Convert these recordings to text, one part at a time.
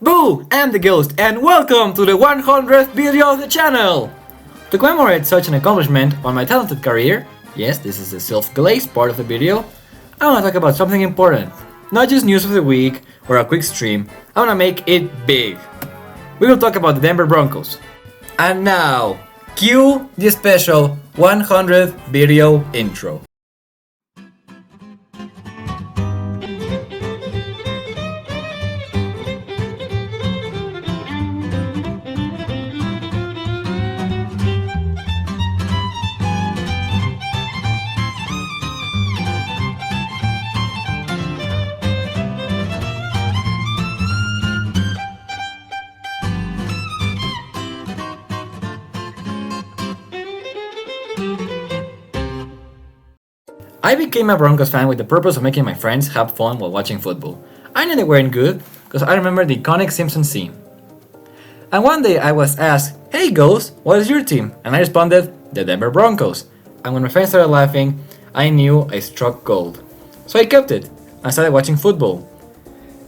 Boo! I'm the Ghost and welcome to the 100th video of the channel! To commemorate such an accomplishment on my talented career, yes, this is the self-glazed part of the video, I want to talk about something important. Not just news of the week or a quick stream, I want to make it big. We will talk about the Denver Broncos. And now, cue the special 100th video intro. I became a Broncos fan with the purpose of making my friends have fun while watching football. I knew they weren't good, because I remember the iconic Simpsons scene. And one day I was asked, "Hey Ghost, what is your team?" And I responded, "The Denver Broncos." And when my friends started laughing, I knew I struck gold. So I kept it, and started watching football.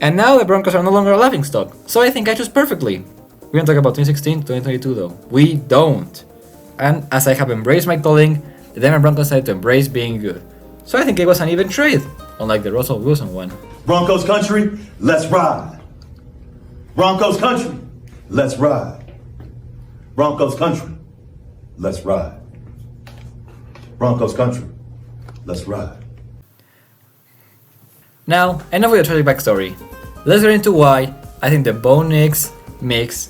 And now the Broncos are no longer a laughingstock, so I think I chose perfectly. We don't talk about 2016, 2022 though. We don't. And as I have embraced my calling, the Denver Broncos decided to embrace being good. So I think it was an even trade, unlike the Russell Wilson one. Broncos country, let's ride. Broncos country, let's ride. Broncos country, let's ride. Broncos country, let's ride. Now, enough with the tragic backstory. Let's get into why I think the Bo Nix mix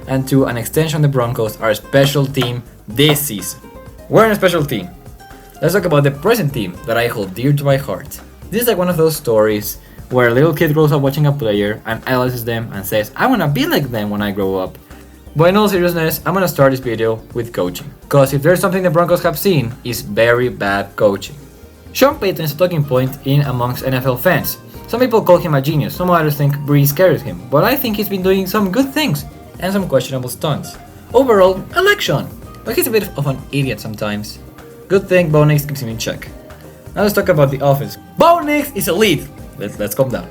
and to an extension the Broncos are a special team this season. We're in a special team. Let's talk about the present team that I hold dear to my heart. This is like one of those stories where a little kid grows up watching a player and idolizes them and says, "I wanna be like them when I grow up." But in all seriousness, I'm gonna start this video with coaching. Cause if there's something the Broncos have seen, is very bad coaching. Sean Payton is a talking point in amongst NFL fans. Some people call him a genius, some others think Breeze carries him, but I think he's been doing some good things and some questionable stunts. Overall, I like Sean, but he's a bit of an idiot sometimes. Good thing Bo Nix keeps him in check. Now let's talk about the offense. Bo Nix is elite! Let's calm down.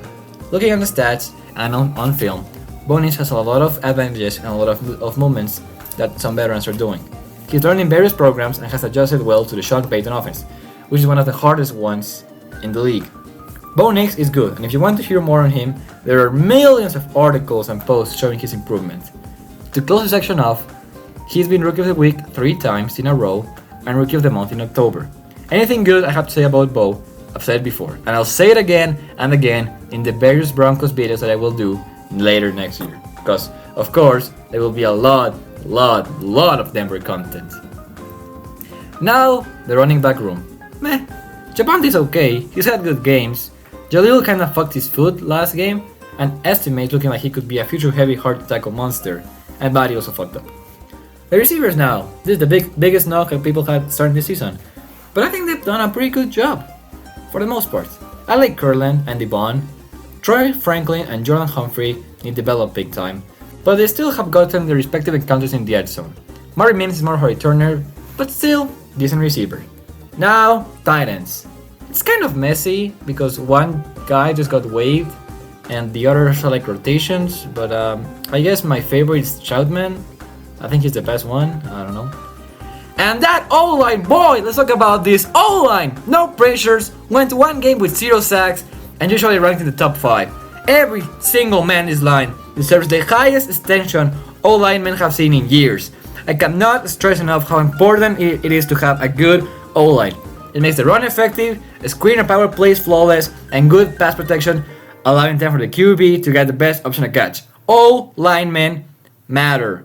Looking at the stats and on film, Bo Nix has a lot of advantages and a lot of movements that some veterans are doing. He's learned in various programs and has adjusted well to the Sean Payton offense, which is one of the hardest ones in the league. Bo Nix is good, and if you want to hear more on him, there are millions of articles and posts showing his improvement. To close the section off, he's been Rookie of the Week 3 times in a row, and Rookie of the Month in October. Anything good I have to say about Bo, I've said it before, and I'll say it again and again in the various Broncos videos that I will do later next year. Because, of course, there will be a lot of Denver content. Now, the running back room. Meh. Japante's okay, he's had good games. Jalil kinda fucked his foot last game, and estimates looking like he could be a future heavy hard to tackle monster, and Buddy also fucked up. The receivers now, this is the biggest knock that people had starting this season, but I think they've done a pretty good job, for the most part. I like Curlin and Devon. Troy Franklin and Jordan Humphrey need to develop big time, but they still have gotten their respective encounters in the edge zone. Murray Mims is more of a returner, but still decent receiver. Now, tight ends. It's kind of messy because one guy just got waived and the others are like rotations, but I guess my favorite is Troutman. I think he's the best one, I don't know. And that O-line, boy, let's talk about this O-line. No pressures, went one game with 0 sacks, and usually ranked in the top 5. Every single man in this line deserves the highest extension O-linemen have seen in years. I cannot stress enough how important it is to have a good O-line. It makes the run effective, screen and power plays flawless, and good pass protection, allowing time for the QB to get the best option to catch. O-linemen matter.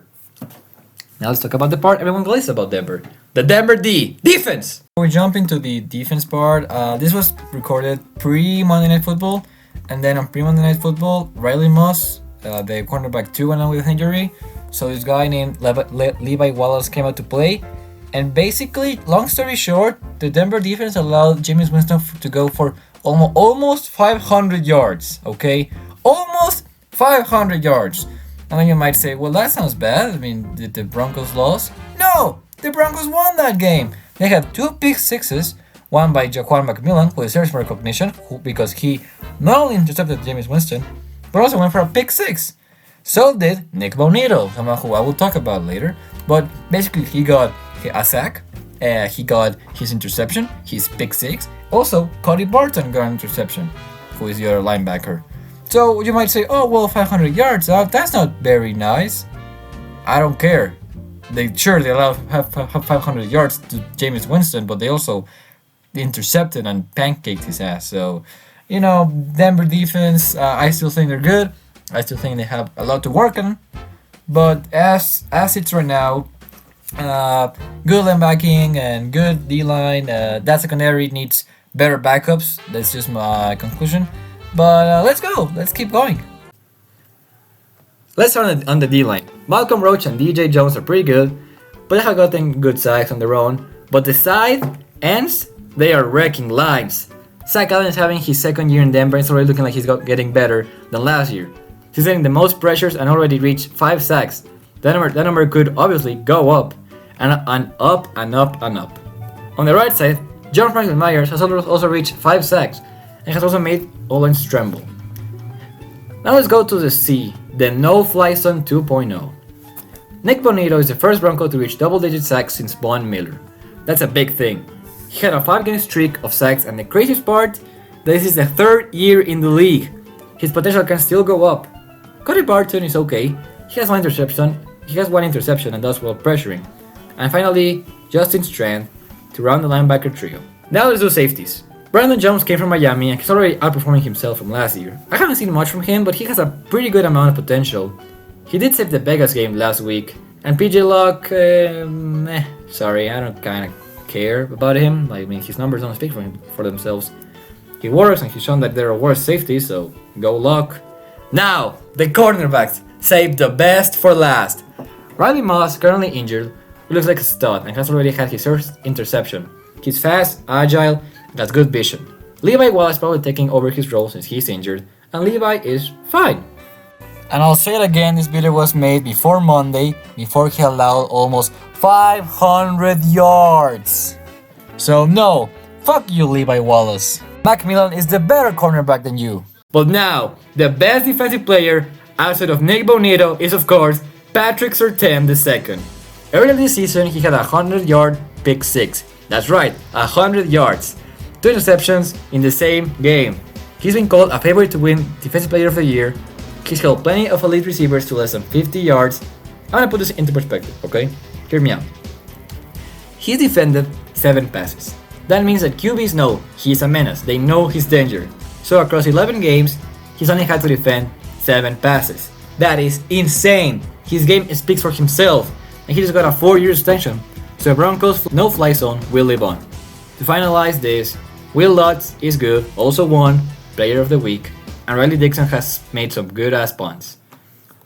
Now let's talk about the part everyone glazes about Denver. The Denver defense! We jump into the defense part. This was recorded pre-Monday Night Football. And then on pre-Monday Night Football, Riley Moss, the cornerback 2, went out with an injury. So this guy named Levi Wallace came out to play. And basically, long story short, the Denver defense allowed Jameis Winston to go for almost 500 yards. Okay? Almost 500 yards. And then you might say, well, that sounds bad. I mean, did the Broncos lose? No! The Broncos won that game. They had 2 pick sixes, one by Jaquan McMillan, who deserves more recognition because he not only intercepted Jameis Winston, but also went for a pick 6. So did Nick Bonito, someone who I will talk about later. But basically, he got a sack, he got his interception, his pick six. Also, Cody Barton got an interception, who is the other linebacker. So you might say, oh, well, 500 yards, that's not very nice. I don't care. They allow have 500 yards to Jameis Winston, but they also intercepted and pancaked his ass. So, Denver defense, I still think they're good. I still think they have a lot to work on. But as it's right now, good linebacking and good D-line. That secondary needs better backups. That's just my conclusion. But let's go. Let's keep going. Let's start on the D-line. Malcolm Roach and DJ Jones are pretty good, but they have gotten good sacks on their own. But the side ends, they are wrecking lives. Zach Allen is having his second year in Denver and it's already looking like he's getting better than last year. He's getting the most pressures and already reached 5 sacks. That number could obviously go up, and up and up and up. On the right side, John Franklin Myers has also reached 5 sacks and has also made O-lines tremble. Now let's go to the C, the no-fly zone 2.0. Nick Bonito is the first Bronco to reach double-digit sacks since Von Miller. That's a big thing. He had a 5-game streak of sacks, and the craziest part, this is the 3rd year in the league. His potential can still go up. Cody Barton is okay. He has one interception and does well pressuring. And finally, Justin Strand to round the linebacker trio. Now let's do safeties. Brandon Jones came from Miami and he's already outperforming himself from last year. I haven't seen much from him, but he has a pretty good amount of potential. He did save the Vegas game last week, and PJ Locke, sorry, I don't kind of care about him. His numbers don't speak for themselves. He works and he's shown that there are worse safeties, so go Locke. Now, the cornerbacks, save the best for last. Riley Moss, currently injured, looks like a stud and has already had his first interception. He's fast, agile, and has good vision. Levi Wallace is probably taking over his role since he's injured, and Levi is fine. And I'll say it again, this video was made before Monday, before he allowed almost 500 yards. So no, fuck you Levi Wallace. Macmillan is the better cornerback than you. But now, the best defensive player outside of Nick Bonito is of course Patrick Surtain II. Earlier this season, he had a 100-yard pick six. That's right, 100 yards. 2 interceptions in the same game. He's been called a favorite to win Defensive Player of the Year. He's held plenty of elite receivers to less than 50 yards. I'm gonna put this into perspective, okay? Hear me out. He's defended 7 passes. That means that QBs know he's a menace. They know he's dangerous. So across 11 games, he's only had to defend 7 passes. That is insane. His game speaks for himself. And he just got a 4-year extension. So Broncos no-fly zone will live on. To finalize this, Will Lutz is good, also won Player of the Week, and Riley Dixon has made some good-ass punts.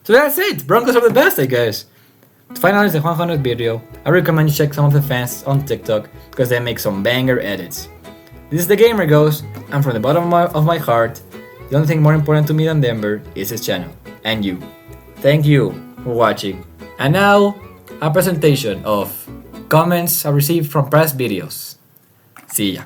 So that's it, Broncos are the best, I guess. To finalize the 100 video, I recommend you check some of the fans on TikTok because they make some banger edits. This is the Gamer Goes, and from the bottom of my heart, the only thing more important to me than Denver is this channel, and you. Thank you for watching. And now, a presentation of comments I received from past videos. See ya.